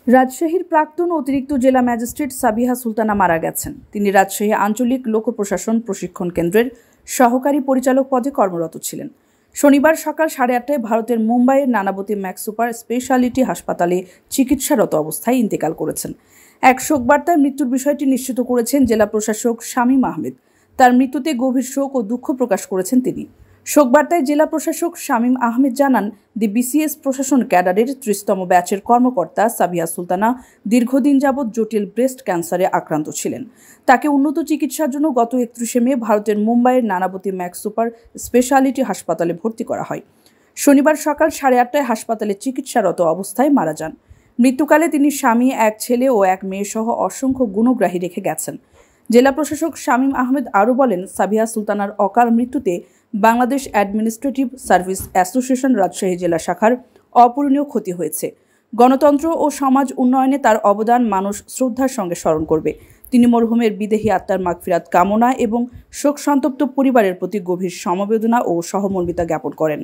রাজশাহীর প্রাক্তন অতিরিক্ত জেলা ম্যাজিস্ট্রেট সাবিহা সুলতানা মারা গেছেন। তিনি রাজশাহী আঞ্চলিক লোক প্রশাসন প্রশিক্ষণ কেন্দ্রের সহকারী পরিচালক পদে কর্মরত ছিলেন। শনিবার সকাল 8:30টায় ভারতের মুম্বাইয়ের নানাবতী ম্যাক্স সুপার স্পেশালিটি হাসপাতালে চিকিৎসারত অবস্থায় ইন্তেকাল করেছেন। এক শোকবার্তায় মৃত্যুর বিষয়টি নিশ্চিত করেছেন জেলা প্রশাসক শামীম আহমেদ। তার মৃত্যুতে গভীর শোক ও দুঃখ প্রকাশ করেছেন তিনি। শোকবার্তায় জেলা প্রশাসক শামীম আহমেদ জানান, বিসিএস প্রশাসন ক্যাডারের 30তম ব্যাচের কর্মকর্তা সাবিহা সুলতানা দীর্ঘদিন যাবৎ জটিল ব্রেস্ট ক্যান্সারে আক্রান্ত ছিলেন। তাকে উন্নত চিকিৎসার জন্য গত 31শে মে ভারতের মুম্বাইয়ের নানাবতী ম্যাক্স সুপার স্পেশালিটি হাসপাতালে ভর্তি করা হয়। শনিবার সকাল 8:30টায় হাসপাতালে চিকিৎসারত অবস্থায় মারা যান। মৃত্যুকালে তিনি স্বামী, এক ছেলে ও এক মেয়ে সহ অসংখ্য গুণগ্রাহী রেখে গেছেন। জেলা প্রশাসক শামীম আহমেদ আরও বলেন, সাবিহা সুলতানার অকাল মৃত্যুতে Bangladesh administrative service association Rajshahi জেলা শাখার অপূরণীয় ক্ষতি হয়েছে। গণতন্ত্র ও সমাজ উন্নয়নে তার অবদান মানুষ শ্রদ্ধার সঙ্গে স্মরণ করবে। তিনি মরহুমের বিদেহী আত্মার মাগফিরাত কামনা এবং শোক সন্তপ্ত পরিবারের প্রতি গভীর সমবেদনা ও সহমর্মিতা জ্ঞাপন করেন।